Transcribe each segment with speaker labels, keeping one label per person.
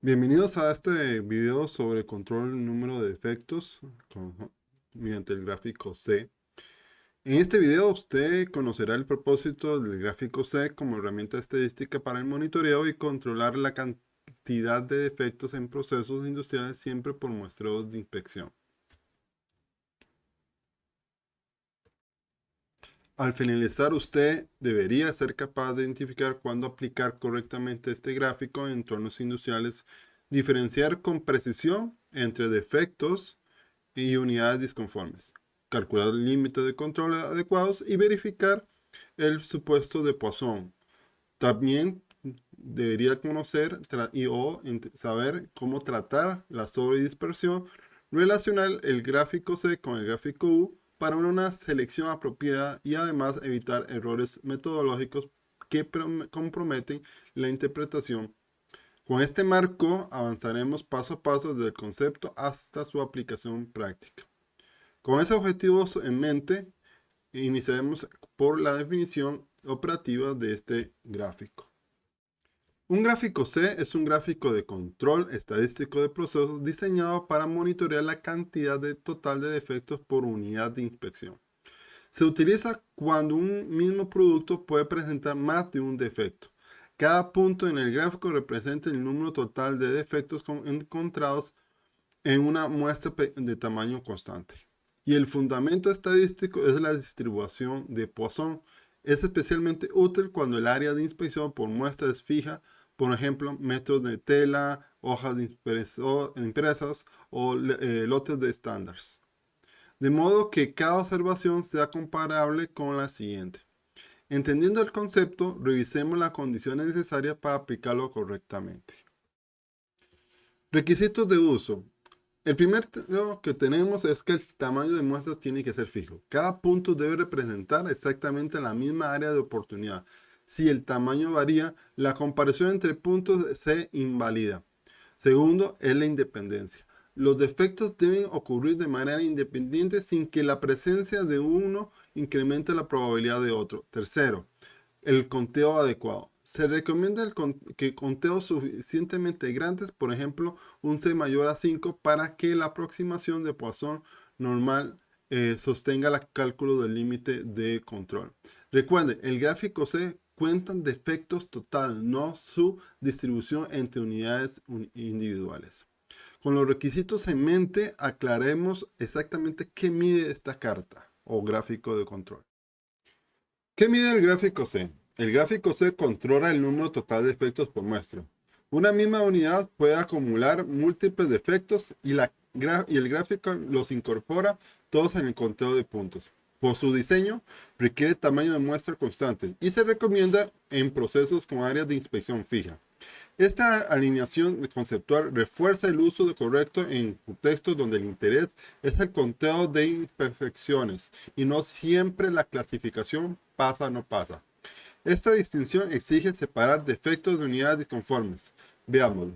Speaker 1: Bienvenidos a este video sobre control número de defectos mediante el gráfico C. En este video usted conocerá el propósito del gráfico C como herramienta estadística para el monitoreo y controlar la cantidad de defectos en procesos industriales siempre por muestreos de inspección. Al finalizar, usted debería ser capaz de identificar cuándo aplicar correctamente este gráfico en entornos industriales, diferenciar con precisión entre defectos y unidades disconformes, calcular límites de control adecuados y verificar el supuesto de Poisson. También debería conocer o saber cómo tratar la sobredispersión, relacionar el gráfico C con el gráfico U para una selección apropiada y además evitar errores metodológicos que comprometen la interpretación. Con este marco avanzaremos paso a paso desde el concepto hasta su aplicación práctica. Con esos objetivos en mente, iniciaremos por la definición operativa de este gráfico. Un gráfico C es un gráfico de control estadístico de procesos diseñado para monitorear la cantidad total de defectos por unidad de inspección. Se utiliza cuando un mismo producto puede presentar más de un defecto. Cada punto en el gráfico representa el número total de defectos encontrados en una muestra de tamaño constante. Y el fundamento estadístico es la distribución de Poisson. Es especialmente útil cuando el área de inspección por muestra es fija, por ejemplo, metros de tela, hojas de impresas o lotes de estándares. De modo que cada observación sea comparable con la siguiente. Entendiendo el concepto, revisemos las condiciones necesarias para aplicarlo correctamente. Requisitos de uso. El primero que tenemos es que el tamaño de muestra tiene que ser fijo. Cada punto debe representar exactamente la misma área de oportunidad. Si el tamaño varía, la comparación entre puntos se invalida. Segundo, es la independencia. Los defectos deben ocurrir de manera independiente sin que la presencia de uno incremente la probabilidad de otro. Tercero, el conteo adecuado. Se recomienda que conteos suficientemente grandes, por ejemplo, un C mayor a 5, para que la aproximación de Poisson normal sostenga el cálculo del límite de control. Recuerde, el gráfico C cuenta defectos total, no su distribución entre unidades individuales. Con los requisitos en mente, aclaremos exactamente qué mide esta carta o gráfico de control. ¿Qué mide el gráfico C? El gráfico C controla el número total de defectos por muestra. Una misma unidad puede acumular múltiples defectos y el gráfico los incorpora todos en el conteo de puntos. Por su diseño, requiere tamaño de muestra constante y se recomienda en procesos con áreas de inspección fija. Esta alineación conceptual refuerza el uso correcto en contextos donde el interés es el conteo de imperfecciones y no siempre la clasificación pasa o no pasa. Esta distinción exige separar defectos de unidades disconformes. Veámoslo.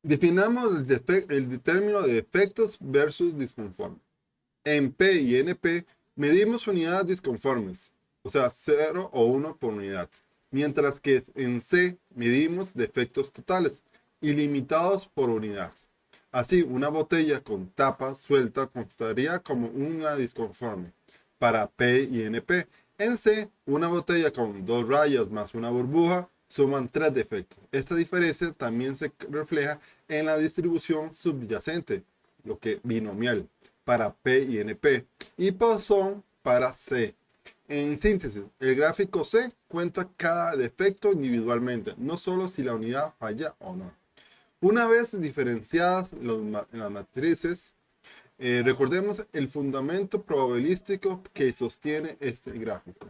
Speaker 1: Definamos el término de defectos versus disconformes. En P y NP medimos unidades disconformes, o sea, 0 o 1 por unidad, mientras que en C medimos defectos totales, ilimitados por unidad. Así, una botella con tapa suelta constaría como una disconforme para P y NP. En C, una botella con dos rayas más una burbuja suman tres defectos. Esta diferencia también se refleja en la distribución subyacente, lo que binomial, para P y NP, y Poisson para C. En síntesis, el gráfico C cuenta cada defecto individualmente, no solo si la unidad falla o no. Una vez diferenciadas las matrices, recordemos el fundamento probabilístico que sostiene este gráfico.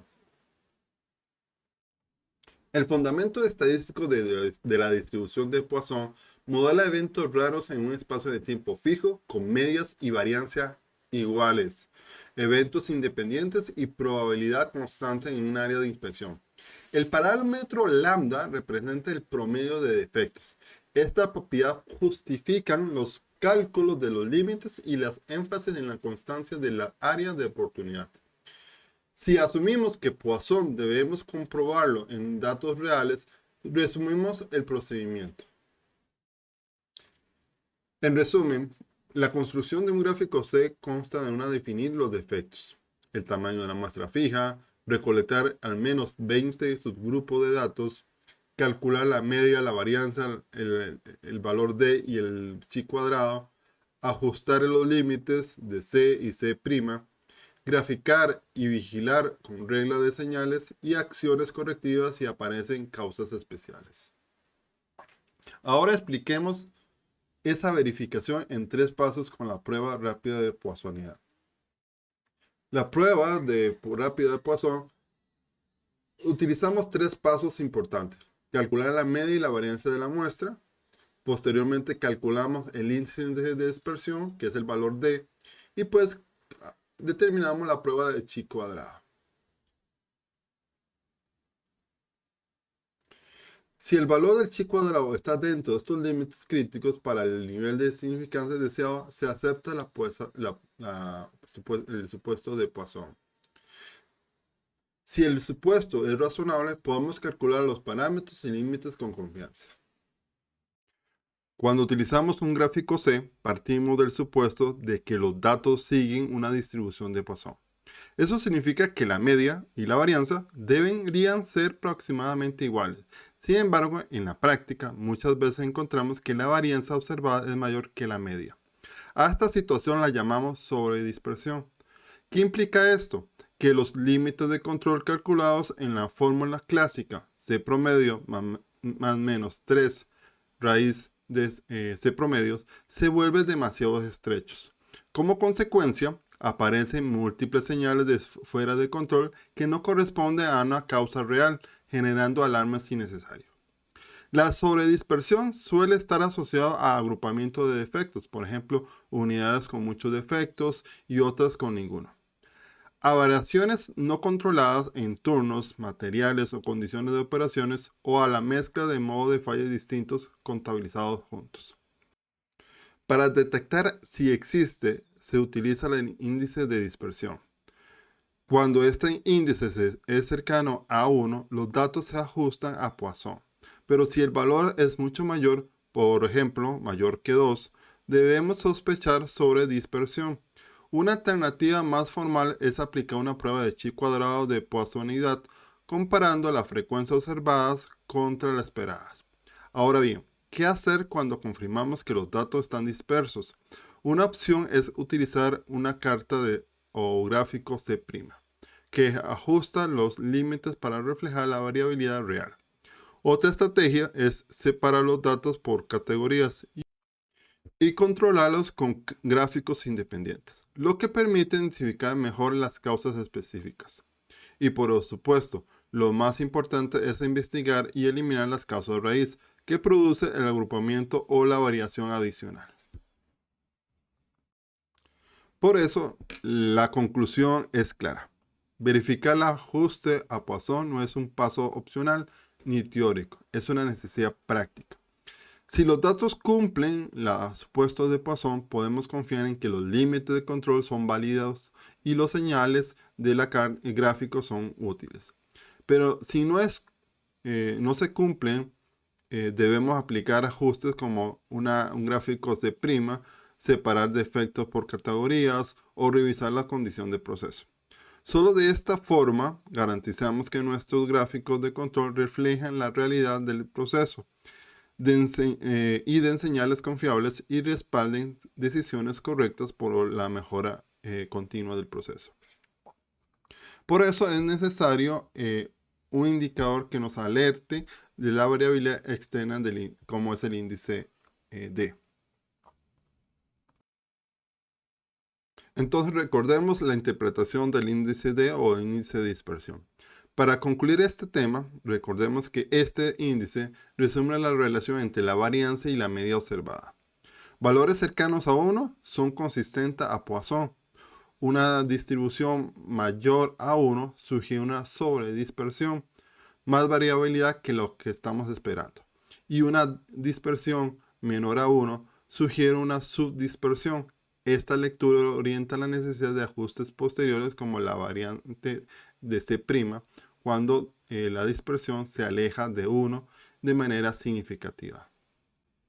Speaker 1: El fundamento estadístico de la distribución de Poisson modela eventos raros en un espacio de tiempo fijo con medias y varianza iguales, eventos independientes y probabilidad constante en un área de inspección. El parámetro lambda representa el promedio de defectos. Esta propiedad justifica los cálculos de los límites y las énfasis en la constancia de la área de oportunidad. Si asumimos que Poisson debemos comprobarlo en datos reales, Resumimos el procedimiento. En resumen, la construcción de un gráfico C consta de definir los defectos, el tamaño de la muestra fija, recolectar al menos 20 subgrupos de datos, calcular la media, la varianza, el valor D y el chi cuadrado, ajustar los límites de C y C', graficar y vigilar con regla de señales y acciones correctivas si aparecen causas especiales. Ahora expliquemos esa verificación en 3 pasos con la prueba rápida de Poissonidad. La prueba rápida de Poisson utilizamos 3 pasos importantes. Calcular la media y la varianza de la muestra. Posteriormente calculamos el índice de dispersión, que es el valor D. Y pues determinamos la prueba de chi cuadrado. Si el valor del chi cuadrado está dentro de estos límites críticos para el nivel de significancia deseado, se acepta el supuesto de Poisson. Si el supuesto es razonable, podemos calcular los parámetros y límites con confianza. Cuando utilizamos un gráfico C, partimos del supuesto de que los datos siguen una distribución de Poisson. Eso significa que la media y la varianza deberían ser aproximadamente iguales. Sin embargo, en la práctica, muchas veces encontramos que la varianza observada es mayor que la media. A esta situación la llamamos sobredispersión. ¿Qué implica esto? Que los límites de control calculados en la fórmula clásica C promedio más menos 3 raíz de C promedios se vuelven demasiado estrechos. Como consecuencia, aparecen múltiples señales de fuera de control que no corresponden a una causa real, generando alarmas innecesarias. La sobredispersión suele estar asociada a agrupamiento de defectos, por ejemplo, unidades con muchos defectos y otras con ninguno. A variaciones no controladas en turnos, materiales o condiciones de operaciones o a la mezcla de modos de fallas distintos contabilizados juntos. Para detectar si existe, se utiliza el índice de dispersión. Cuando este índice es cercano a 1, los datos se ajustan a Poisson. Pero si el valor es mucho mayor, por ejemplo, mayor que 2, debemos sospechar sobre dispersión. Una alternativa más formal es aplicar una prueba de chi cuadrado de Poissonidad comparando las frecuencias observadas contra las esperadas. Ahora bien, ¿qué hacer cuando confirmamos que los datos están dispersos? Una opción es utilizar una carta o gráfico C', que ajusta los límites para reflejar la variabilidad real. Otra estrategia es separar los datos por categorías y controlarlos con gráficos independientes, lo que permite identificar mejor las causas específicas. Y por supuesto, lo más importante es investigar y eliminar las causas raíz que produce el agrupamiento o la variación adicional. Por eso, la conclusión es clara. Verificar el ajuste a Poisson no es un paso opcional ni teórico, es una necesidad práctica. Si los datos cumplen los supuestos de Poisson, podemos confiar en que los límites de control son válidos y los señales del gráfico son útiles. Pero si no se cumplen, debemos aplicar ajustes como un gráfico C', separar defectos por categorías o revisar la condición de proceso. Solo de esta forma garantizamos que nuestros gráficos de control reflejan la realidad del proceso y den señales confiables y respalden decisiones correctas por la mejora continua del proceso. Por eso es necesario un indicador que nos alerte de la variabilidad externa como es el índice D. Entonces recordemos la interpretación del índice D o índice de dispersión. Para concluir este tema, recordemos que este índice resume la relación entre la varianza y la media observada. Valores cercanos a 1 son consistentes a Poisson. Una distribución mayor a 1 sugiere una sobredispersión, más variabilidad que lo que estamos esperando. Y una dispersión menor a 1 sugiere una subdispersión. Esta lectura orienta la necesidad de ajustes posteriores como la variante de C' cuando la dispersión se aleja de 1 de manera significativa.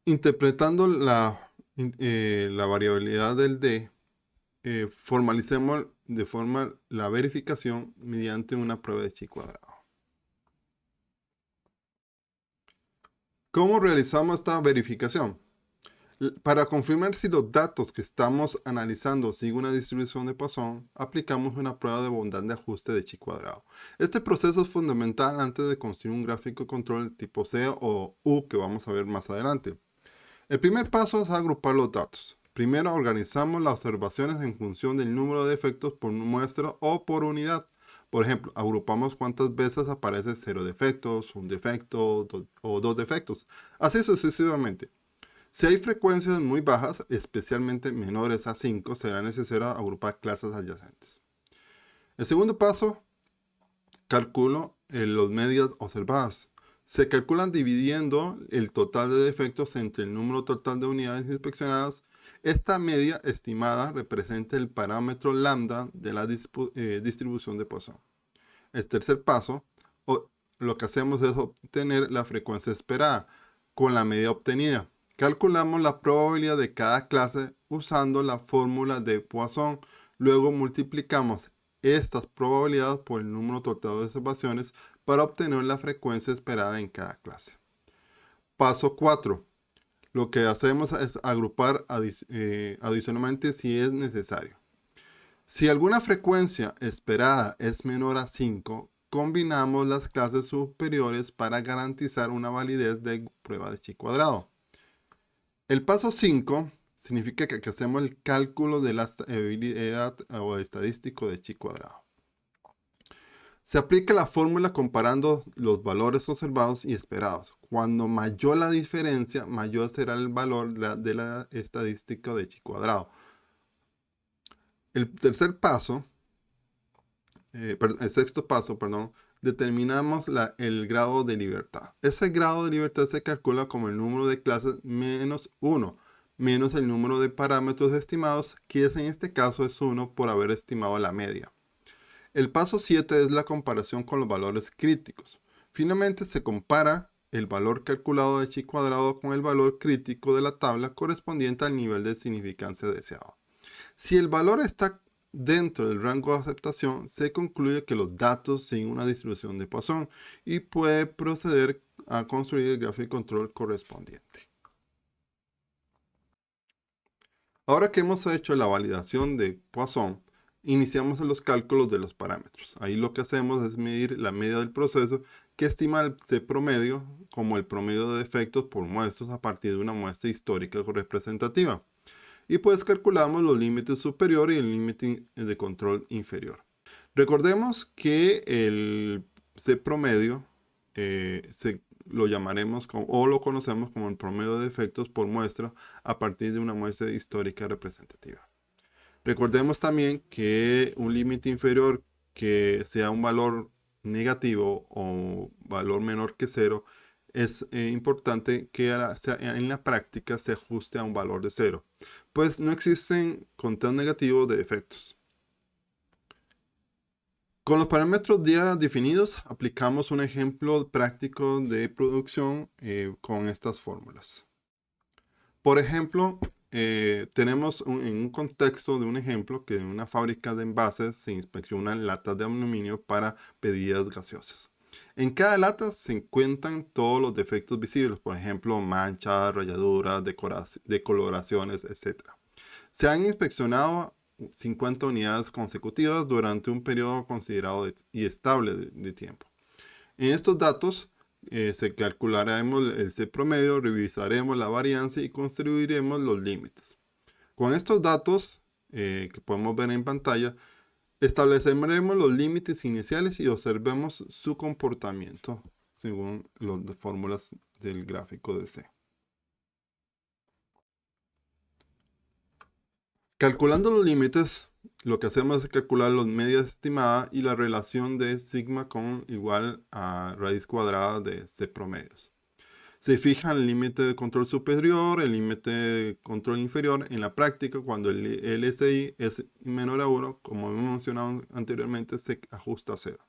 Speaker 1: Interpretando la variabilidad del D, formalicemos de forma la verificación mediante una prueba de chi cuadrado. ¿Cómo realizamos esta verificación? Para confirmar si los datos que estamos analizando siguen una distribución de Poisson, aplicamos una prueba de bondad de ajuste de chi cuadrado. Este proceso es fundamental antes de construir un gráfico de control tipo C o U que vamos a ver más adelante. El primer paso es agrupar los datos. Primero organizamos las observaciones en función del número de efectos por muestra o por unidad. Por ejemplo, agrupamos cuántas veces aparece 0 defectos, 1 defecto o 2 defectos, así sucesivamente. Si hay frecuencias muy bajas, especialmente menores a 5, será necesario agrupar clases adyacentes. El segundo paso, calculo los medias observadas. Se calculan dividiendo el total de defectos entre el número total de unidades inspeccionadas. Esta media estimada representa el parámetro lambda de la distribución de Poisson. El tercer paso, lo que hacemos es obtener la frecuencia esperada con la media obtenida. Calculamos la probabilidad de cada clase usando la fórmula de Poisson. Luego multiplicamos estas probabilidades por el número total de observaciones para obtener la frecuencia esperada en cada clase. Paso 4. Lo que hacemos es agrupar adicionalmente si es necesario. Si alguna frecuencia esperada es menor a 5, combinamos las clases superiores para garantizar una validez de prueba de chi cuadrado. El paso 5 significa que hacemos el cálculo de la estabilidad o estadístico de chi cuadrado. Se aplica la fórmula comparando los valores observados y esperados. Cuando mayor la diferencia, mayor será el valor de la estadística de chi cuadrado. El sexto paso, determinamos el grado de libertad. Ese grado de libertad se calcula como el número de clases menos 1, menos el número de parámetros estimados, que en este caso es 1 por haber estimado la media. El paso 7 es la comparación con los valores críticos. Finalmente se compara el valor calculado de chi cuadrado con el valor crítico de la tabla correspondiente al nivel de significancia deseado. Si el valor está dentro del rango de aceptación, se concluye que los datos siguen una distribución de Poisson y puede proceder a construir el gráfico de control correspondiente. Ahora que hemos hecho la validación de Poisson, iniciamos los cálculos de los parámetros. Ahí lo que hacemos es medir la media del proceso que estima el C promedio como el promedio de defectos por muestras a partir de una muestra histórica representativa. Y pues calculamos los límites superior y el límite de control inferior. Recordemos que el C promedio lo llamaremos o lo conocemos como el promedio de defectos por muestra a partir de una muestra histórica representativa. Recordemos también que un límite inferior que sea un valor negativo o valor menor que 0 es importante que en la práctica se ajuste a un valor de 0, pues no existen conteos negativos de defectos. Con los parámetros ya definidos, aplicamos un ejemplo práctico de producción con estas fórmulas. Por ejemplo, tenemos en un contexto de un ejemplo que en una fábrica de envases se inspeccionan latas de aluminio para bebidas gaseosas. En cada lata se encuentran todos los defectos visibles, por ejemplo, manchas, rayaduras, decoloraciones, etc. Se han inspeccionado 50 unidades consecutivas durante un periodo considerado y estable de tiempo. En estos datos se calcularemos el C promedio, revisaremos la varianza y construiremos los límites. Con estos datos que podemos ver en pantalla, estableceremos los límites iniciales y observemos su comportamiento según las fórmulas del gráfico de C. Calculando los límites, lo que hacemos es calcular las medias estimadas y la relación de sigma con igual a raíz cuadrada de C promedios. Se fija el límite de control superior, el límite de control inferior. En la práctica, cuando el LSI es menor a 1, como hemos mencionado anteriormente, se ajusta a 0.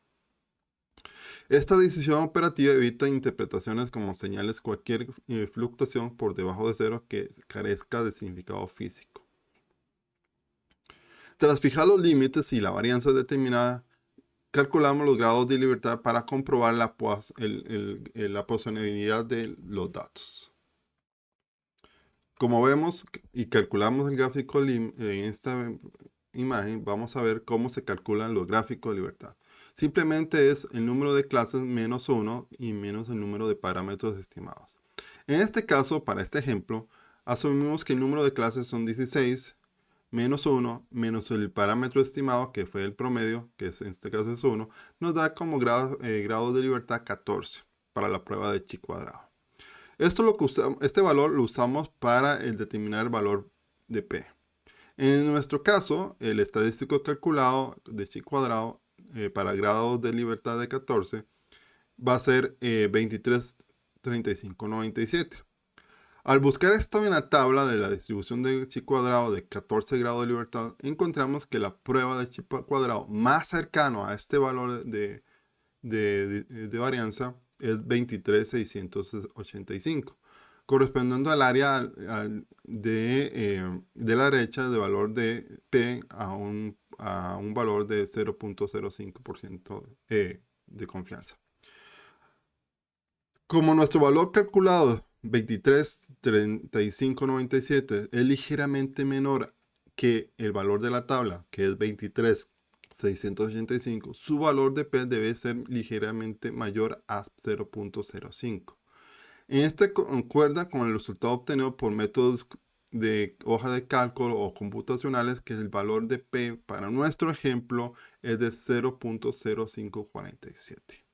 Speaker 1: Esta decisión operativa evita interpretaciones como señales cualquier fluctuación por debajo de cero que carezca de significado físico. Tras fijar los límites y la varianza determinada, calculamos los grados de libertad para comprobar la posibilidad de los datos. Como vemos y calculamos el gráfico en esta imagen, vamos a ver cómo se calculan los gráficos de libertad. Simplemente es el número de clases menos 1 y menos el número de parámetros estimados. En este caso, para este ejemplo, asumimos que el número de clases son 16, menos 1, menos el parámetro estimado, que fue el promedio, que en este caso es 1, nos da como grado de libertad 14 para la prueba de chi cuadrado. Este valor lo usamos para determinar el valor de P. En nuestro caso, el estadístico calculado de chi cuadrado para grados de libertad de 14 va a ser 23,3597. Al buscar esto en la tabla de la distribución de chi cuadrado de 14 grados de libertad, encontramos que la prueba de chi cuadrado más cercano a este valor de varianza es 23,685, correspondiendo al área de la derecha de valor de P a un valor de 0,05% de confianza. Como nuestro valor calculado 23,3597 es ligeramente menor que el valor de la tabla, que es 23,685, su valor de P debe ser ligeramente mayor a 0,05. En este concuerda con el resultado obtenido por métodos de hoja de cálculo o computacionales, que el valor de P para nuestro ejemplo es de 0,0547.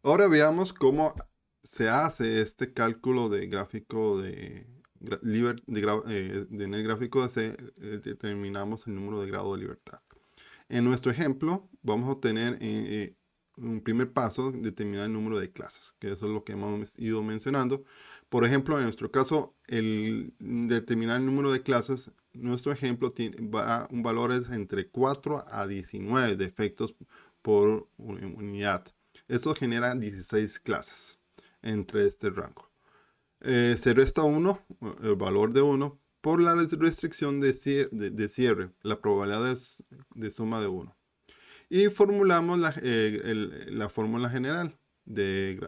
Speaker 1: Ahora veamos cómo se hace este cálculo de gráfico en el gráfico de C determinamos el número de grado de libertad. En nuestro ejemplo vamos a obtener un primer paso, determinar el número de clases, que eso es lo que hemos ido mencionando. Por ejemplo, en nuestro caso, el determinar el número de clases, nuestro ejemplo un valor es entre 4 a 19 defectos por unidad. Esto genera 16 clases entre este rango. Se resta 1, el valor de 1, por la restricción de cierre, la probabilidad de suma de 1. Y formulamos la fórmula general de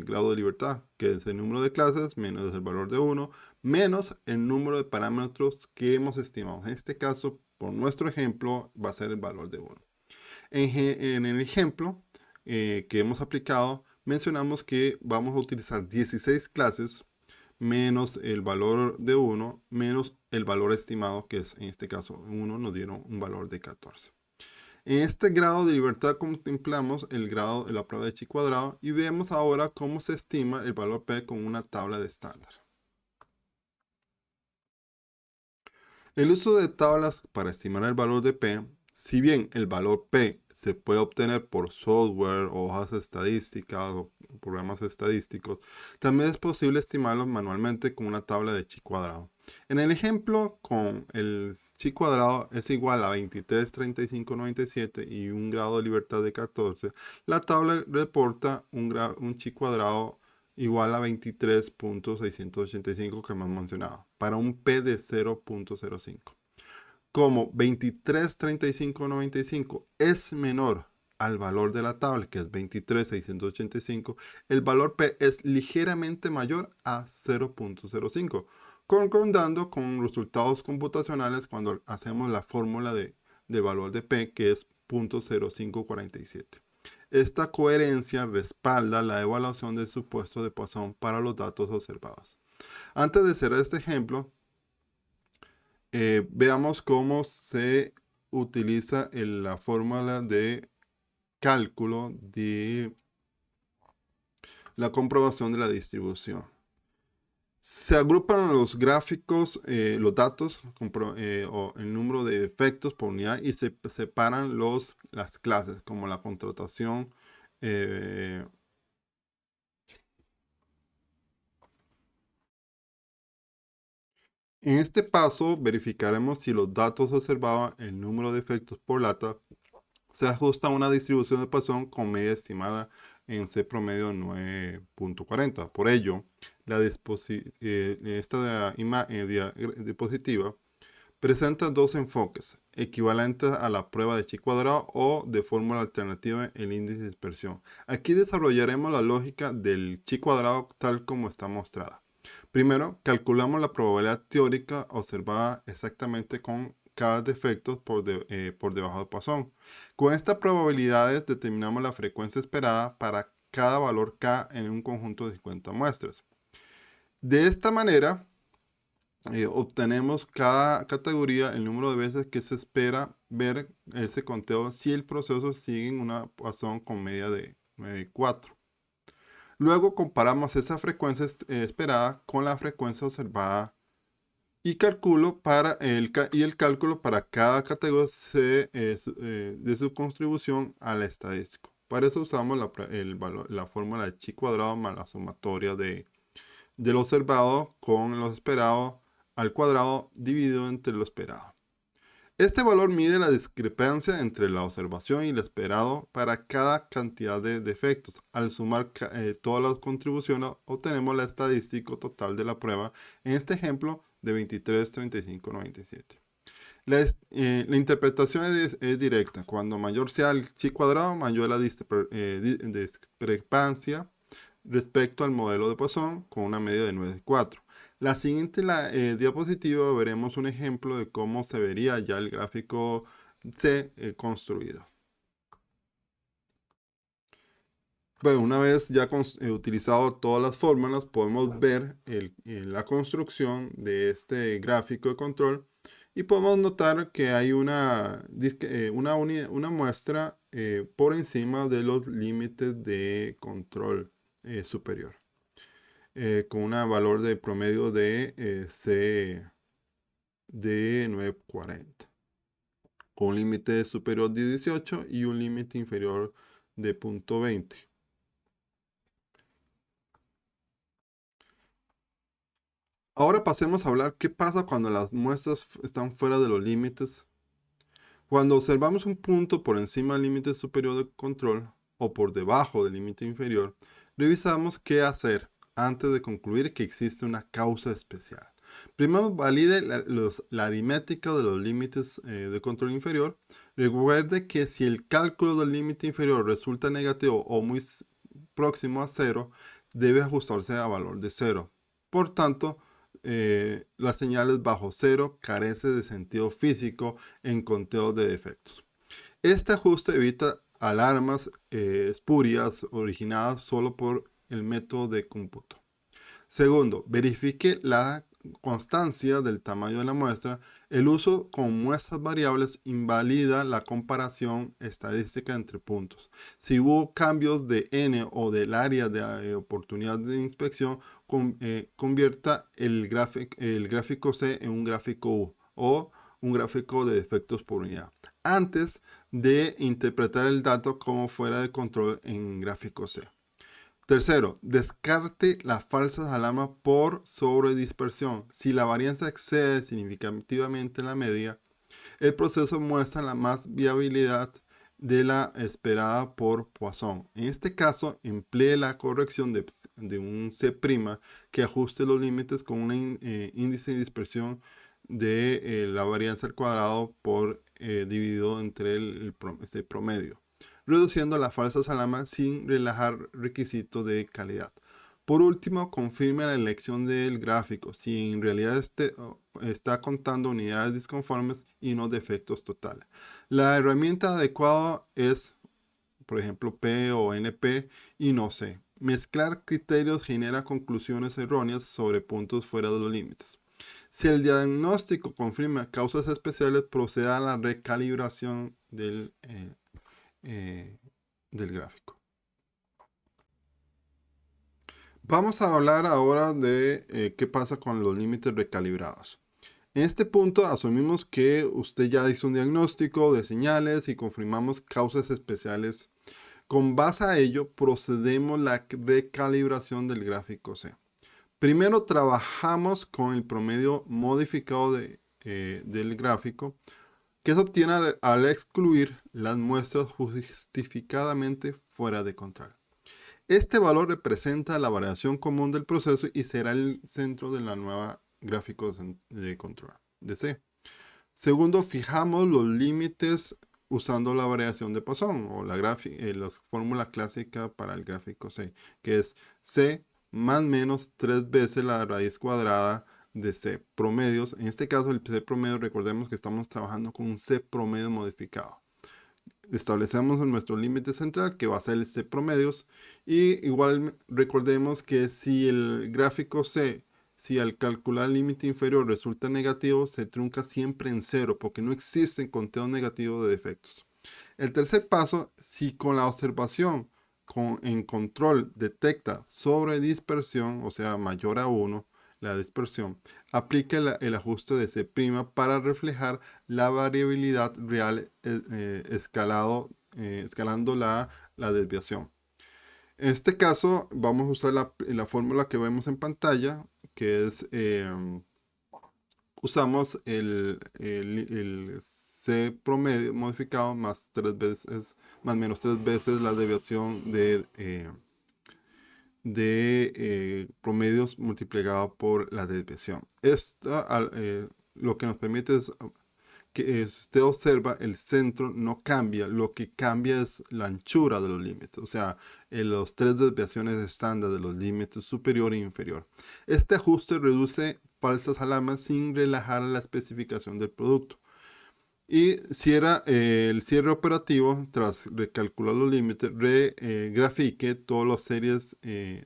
Speaker 1: grado de libertad, que es el número de clases menos el valor de 1, menos el número de parámetros que hemos estimado. En este caso, por nuestro ejemplo, va a ser el valor de 1. En el ejemplo que hemos aplicado, mencionamos que vamos a utilizar 16 clases menos el valor de 1, menos el valor estimado, que es en este caso 1, nos dieron un valor de 14. En este grado de libertad contemplamos el grado de la prueba de chi cuadrado y vemos ahora cómo se estima el valor P con una tabla de estándar. El uso de tablas para estimar el valor de P, si bien el valor P se puede obtener por software, hojas estadísticas o programas estadísticos, también es posible estimarlos manualmente con una tabla de chi cuadrado. En el ejemplo, con el chi cuadrado es igual a 23,3597 y un grado de libertad de 14, la tabla reporta un chi cuadrado igual a 23,685 que hemos mencionado, para un P de 0,05. Como 23,3595 es menor al valor de la tabla, que es 23,685, el valor P es ligeramente mayor a 0,05, concordando con resultados computacionales cuando hacemos la fórmula del valor de P, que es 0,0547. Esta coherencia respalda la evaluación del supuesto de Poisson para los datos observados. Antes de cerrar este ejemplo, veamos cómo se utiliza la fórmula de cálculo de la comprobación de la distribución. Se agrupan los gráficos, los datos o el número de efectos por unidad y se separan las clases, como la contratación, En este paso verificaremos si los datos observados, el número de efectos por lata, se ajusta a una distribución de Poisson con media estimada en C promedio 9.40. Por ello, esta diapositiva presenta dos enfoques, equivalentes a la prueba de chi cuadrado o de fórmula alternativa el índice de dispersión. Aquí desarrollaremos la lógica del chi cuadrado tal como está mostrada. Primero, calculamos la probabilidad teórica observada exactamente con cada defecto por debajo de Poisson. Con estas probabilidades determinamos la frecuencia esperada para cada valor k en un conjunto de 50 muestras. De esta manera, obtenemos cada categoría el número de veces que se espera ver ese conteo si el proceso sigue en una Poisson con media de 9,4. Luego comparamos esa frecuencia esperada con la frecuencia observada y el cálculo para cada categoría de su contribución al estadístico. Para eso usamos la fórmula de chi cuadrado más la sumatoria de lo observado con lo esperado al cuadrado dividido entre lo esperado. Este valor mide la discrepancia entre la observación y lo esperado para cada cantidad de defectos. Al sumar todas las contribuciones, obtenemos la estadística total de la prueba, en este ejemplo, de 23, 35, 97. La interpretación es directa. Cuando mayor sea el chi cuadrado, mayor la discrepancia respecto al modelo de Poisson con una media de 9,4. La siguiente diapositiva veremos un ejemplo de cómo se vería ya el gráfico C construido. Bueno, una vez ya utilizado todas las fórmulas, podemos ver la construcción de este gráfico de control y podemos notar que hay una muestra por encima de los límites de control superior. Con un valor de promedio de C de 9,40, con un límite superior de 18 y un límite inferior de 0,20. Ahora pasemos a hablar qué pasa cuando las muestras están fuera de los límites. Cuando observamos un punto por encima del límite superior de control o por debajo del límite inferior, revisamos qué hacer antes de concluir que existe una causa especial. Primero, valide la aritmética de los límites de control inferior. Recuerde que si el cálculo del límite inferior resulta negativo o muy próximo a 0, debe ajustarse a valor de 0. Por tanto, las señales bajo 0 carece de sentido físico en conteo de defectos. Este ajuste evita alarmas espurias originadas solo por el método de cómputo. Segundo, verifique la constancia del tamaño de la muestra. El uso con muestras variables invalida la comparación estadística entre puntos. Si hubo cambios de n o del área de oportunidad de inspección, convierta el gráfico C en un gráfico U o un gráfico de defectos por unidad, antes de interpretar el dato como fuera de control en gráfico C. Tercero, descarte las falsas alarmas por sobredispersión. Si la varianza excede significativamente la media, el proceso muestra la más viabilidad de la esperada por Poisson. En este caso, emplee la corrección de un C' que ajuste los límites con un índice de dispersión de la varianza al cuadrado por dividido entre el promedio, reduciendo las falsas alarmas sin relajar requisitos de calidad. Por último, confirme la elección del gráfico si en realidad está contando unidades disconformes y no defectos totales. La herramienta adecuada es, por ejemplo, P o NP y no C. Mezclar criterios genera conclusiones erróneas sobre puntos fuera de los límites. Si el diagnóstico confirma causas especiales, proceda a la recalibración del gráfico. Vamos a hablar ahora de qué pasa con los límites recalibrados. En este punto asumimos que usted ya hizo un diagnóstico de señales y confirmamos causas especiales. Con base a ello procedemos a la recalibración del gráfico C. Primero trabajamos con el promedio modificado del gráfico, que se obtiene al excluir las muestras justificadamente fuera de control. Este valor representa la variación común del proceso y será el centro de la nueva gráfico de control de C. Segundo, fijamos los límites usando la variación de Poisson o la fórmula clásica para el gráfico C, que es C más menos 3 veces la raíz cuadrada de C promedios. En este caso, el C promedio, recordemos que estamos trabajando con un C promedio modificado. Establecemos nuestro límite central, que va a ser el C promedios, y igual recordemos que si el gráfico C, si al calcular el límite inferior resulta negativo, se trunca siempre en cero, porque no existen conteos negativos de defectos. El tercer paso, si con la observación en control detecta sobredispersión, o sea, mayor a 1, la dispersión, aplica el ajuste de C' para reflejar la variabilidad real escalando la desviación. En este caso, vamos a usar la fórmula que vemos en pantalla, que es, usamos el C promedio modificado más menos 3 veces la desviación de promedios multiplicado por la desviación. Esto lo que nos permite es que si usted observa, el centro no cambia, lo que cambia es la anchura de los límites, o sea, en las 3 desviaciones estándar de los límites superior e inferior. Este ajuste reduce falsas alarmas sin relajar la especificación del producto. Y cierra el cierre operativo tras recalcular los límites, grafique todas las series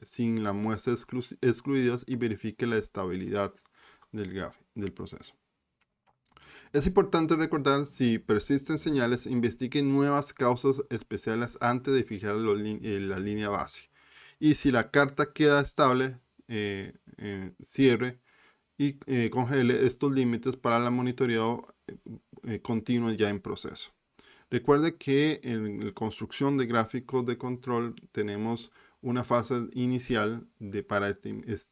Speaker 1: sin la muestra excluidas y verifique la estabilidad del proceso. Es importante recordar, si persisten señales, investigue nuevas causas especiales antes de fijar la línea base. Y si la carta queda estable, cierre y congele estos límites para el monitoreo continuo ya en proceso. Recuerde que en la construcción de gráficos de control tenemos una fase inicial para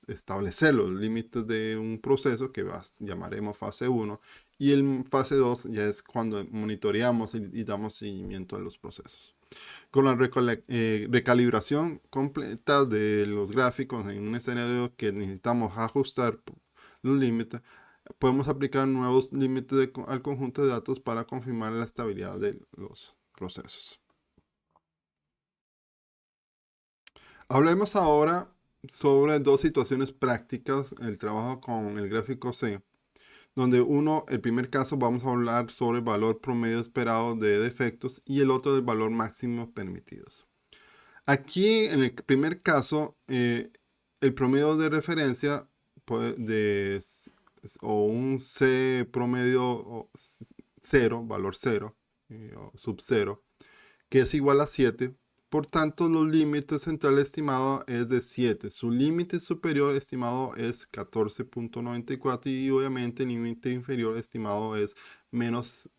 Speaker 1: establecer los límites de un proceso que llamaremos fase 1, y el fase 2 ya es cuando monitoreamos y damos seguimiento a los procesos. Con la recalibración completa de los gráficos en un escenario que necesitamos ajustar los límites, podemos aplicar nuevos límites al conjunto de datos para confirmar la estabilidad de los procesos. Hablemos ahora sobre dos situaciones prácticas en el trabajo con el gráfico C, donde el primer caso vamos a hablar sobre el valor promedio esperado de defectos y el otro del valor máximo permitidos. Aquí en el primer caso, el promedio de referencia o un C promedio 0, valor 0, o sub 0, que es igual a 7. Por tanto, los límites central estimado es de 7. Su límite superior estimado es 14.94 y obviamente el límite inferior estimado es menos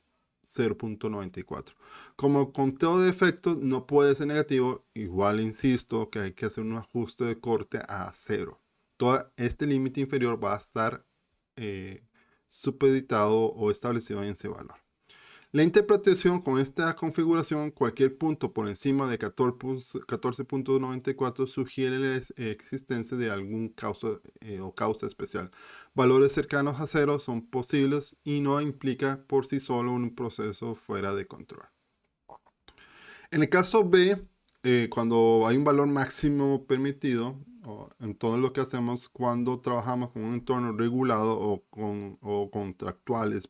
Speaker 1: 0.94. Como conteo de efectos no puede ser negativo, igual insisto que hay que hacer un ajuste de corte a 0. Todo este límite inferior va a estar supeditado o establecido en ese valor. La interpretación con esta configuración, cualquier punto por encima de 14.94 sugiere la existencia de algún causa o causa especial. Valores cercanos a 0 son posibles y no implica por sí solo un proceso fuera de control. En el caso B, cuando hay un valor máximo permitido, en todo lo que hacemos cuando trabajamos con un entorno regulado o contractuales,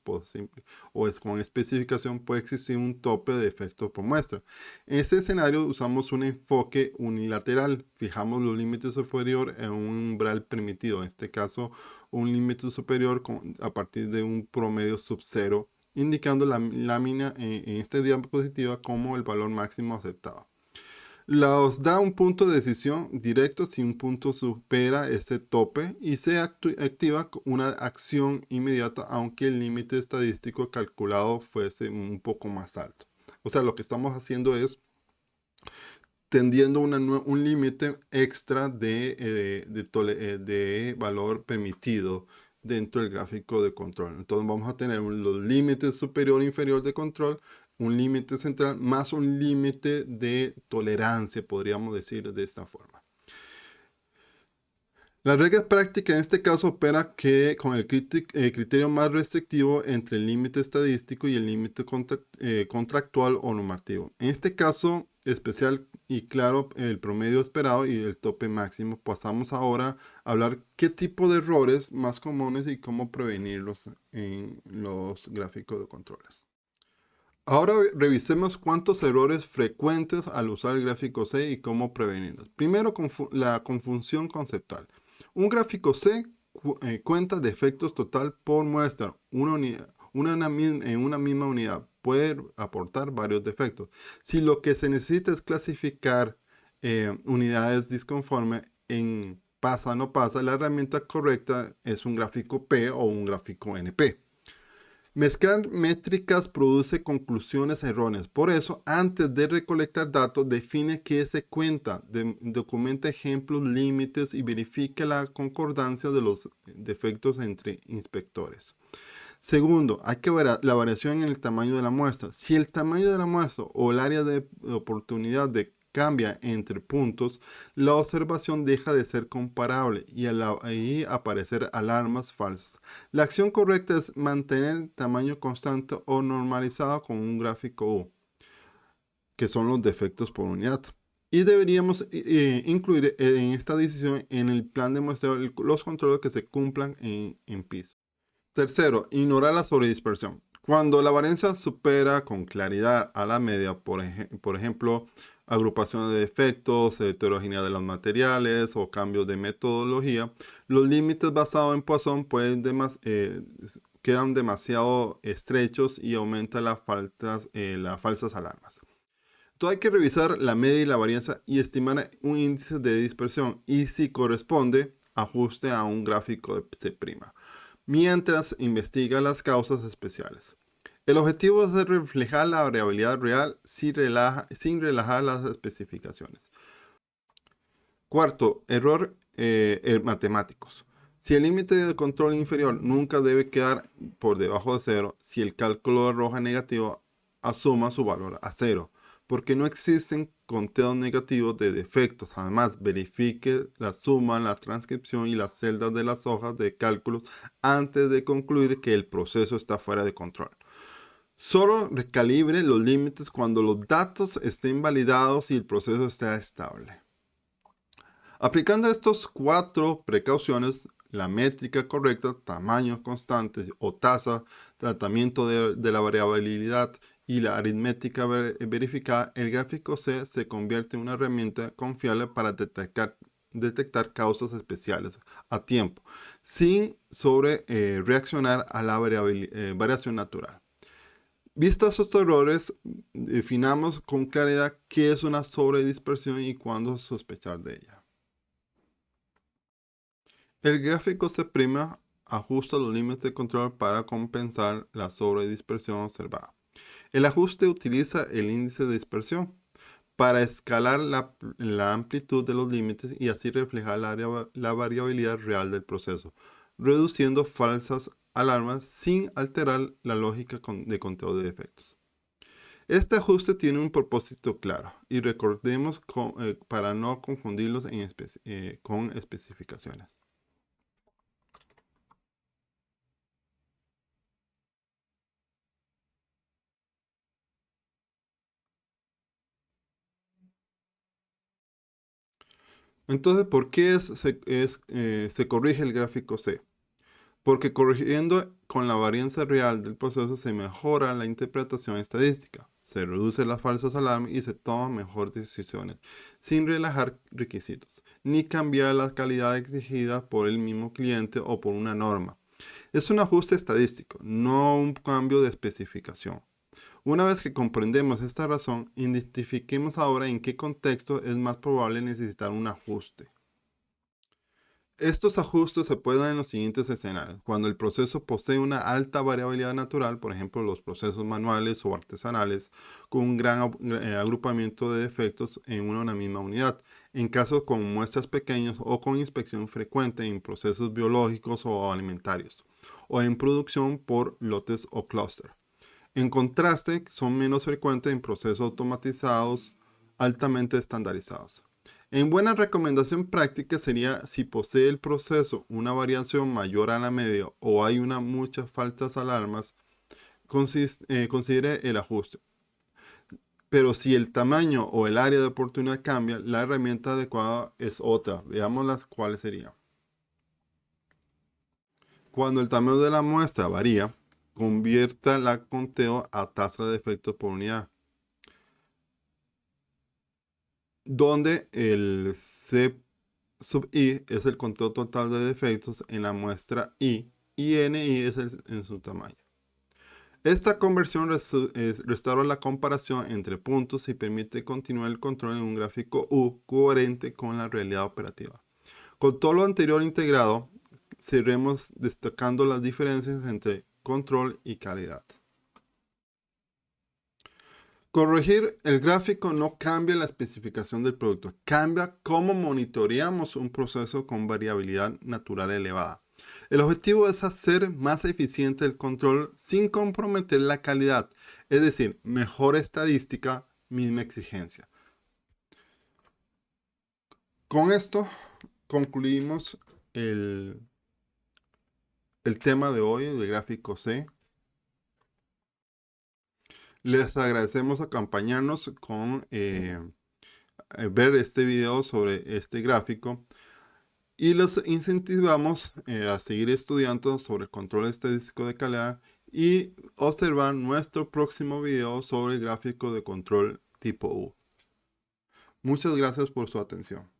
Speaker 1: con especificación, puede existir un tope de efectos por muestra. En este escenario usamos un enfoque unilateral, fijamos los límites superiores en un umbral permitido, en este caso un límite superior a partir de un promedio sub 0, indicando la lámina en esta diapositiva como el valor máximo aceptado. Los da un punto de decisión directo si un punto supera este tope y se activa una acción inmediata aunque el límite estadístico calculado fuese un poco más alto. O sea, lo que estamos haciendo es tendiendo un límite extra de valor permitido dentro del gráfico de control. Entonces vamos a tener los límites superior e inferior de control, un límite central más un límite de tolerancia, podríamos decir de esta forma. La regla práctica en este caso opera con el criterio más restrictivo entre el límite estadístico y el límite contractual o normativo. En este caso especial y claro, el promedio esperado y el tope máximo. Pasamos ahora a hablar qué tipo de errores más comunes y cómo prevenirlos en los gráficos de controles. Ahora revisemos cuántos errores frecuentes al usar el gráfico C y cómo prevenirlos. Primero, la confusión conceptual. Un gráfico C cuenta defectos total por muestra. En una misma unidad puede aportar varios defectos. Si lo que se necesita es clasificar unidades disconformes en pasa o no pasa, la herramienta correcta es un gráfico P o un gráfico NP. Mezclar métricas produce conclusiones erróneas. Por eso, antes de recolectar datos, define qué se cuenta, documenta ejemplos, límites y verifique la concordancia de los defectos entre inspectores. Segundo, hay que ver la variación en el tamaño de la muestra. Si el tamaño de la muestra o el área de oportunidad cambia entre puntos, la observación deja de ser comparable y ahí aparecer alarmas falsas. La acción correcta es mantener el tamaño constante o normalizado con un gráfico U, que son los defectos por unidad. Y deberíamos incluir en esta decisión en el plan de muestreo los controles que se cumplan en piso. Tercero, ignorar la sobredispersión. Cuando la varianza supera con claridad a la media, por ejemplo, agrupación de defectos, heterogeneidad de los materiales o cambios de metodología, los límites basados en Poisson quedan demasiado estrechos y aumenta las falsas alarmas. Entonces hay que revisar la media y la varianza y estimar un índice de dispersión y si corresponde, ajuste a un gráfico de C', mientras investiga las causas especiales. El objetivo es reflejar la variabilidad real sin relajar las especificaciones. Cuarto, error matemáticos. Si el límite de control inferior nunca debe quedar por debajo de 0, si el cálculo arroja negativo, asuma su valor a 0, porque no existen conteos negativos de defectos. Además, verifique la suma, la transcripción y las celdas de las hojas de cálculos antes de concluir que el proceso está fuera de control. Solo recalibre los límites cuando los datos estén validados y el proceso esté estable. Aplicando estas 4 precauciones, la métrica correcta, tamaños constantes o tasa, tratamiento de la variabilidad y la aritmética verificada, el gráfico C se convierte en una herramienta confiable para detectar causas especiales a tiempo, sin reaccionar a la variación natural. Vistos estos errores, definamos con claridad qué es una sobredispersión y cuándo sospechar de ella. El gráfico C' ajusta los límites de control para compensar la sobredispersión observada. El ajuste utiliza el índice de dispersión para escalar la amplitud de los límites y así reflejar la variabilidad real del proceso, reduciendo falsas alarmas sin alterar la lógica de conteo de defectos. Este ajuste tiene un propósito claro y recordemos para no confundirlos con especificaciones. Entonces, ¿por qué se corrige el gráfico C? Porque corrigiendo con la varianza real del proceso se mejora la interpretación estadística, se reduce las falsas alarmas y se toman mejores decisiones, sin relajar requisitos, ni cambiar la calidad exigida por el mismo cliente o por una norma. Es un ajuste estadístico, no un cambio de especificación. Una vez que comprendemos esta razón, identifiquemos ahora en qué contexto es más probable necesitar un ajuste. Estos ajustes se pueden dar en los siguientes escenarios. Cuando el proceso posee una alta variabilidad natural, por ejemplo los procesos manuales o artesanales, con un gran agrupamiento de defectos en una misma unidad. En casos con muestras pequeñas o con inspección frecuente en procesos biológicos o alimentarios, o en producción por lotes o clúster. En contraste, son menos frecuentes en procesos automatizados altamente estandarizados. En buena recomendación práctica sería si posee el proceso una variación mayor a la media o hay muchas faltas alarmas, considere el ajuste. Pero si el tamaño o el área de oportunidad cambia, la herramienta adecuada es otra. Veamos las cuáles serían. Cuando el tamaño de la muestra varía, convierta la conteo a tasa de defectos por unidad, donde el C sub i es el conteo total de defectos en la muestra i y ni es en su tamaño. Esta conversión restaura la comparación entre puntos y permite continuar el control en un gráfico U coherente con la realidad operativa. Con todo lo anterior integrado, seguiremos destacando las diferencias entre control y calidad. Corregir el gráfico no cambia la especificación del producto, cambia cómo monitoreamos un proceso con variabilidad natural elevada. El objetivo es hacer más eficiente el control sin comprometer la calidad, es decir, mejor estadística, misma exigencia. Con esto concluimos el tema de hoy de gráfico C. Les agradecemos acompañarnos con ver este video sobre este gráfico y los incentivamos a seguir estudiando sobre el control estadístico de calidad y observar nuestro próximo video sobre el gráfico de control tipo U. Muchas gracias por su atención.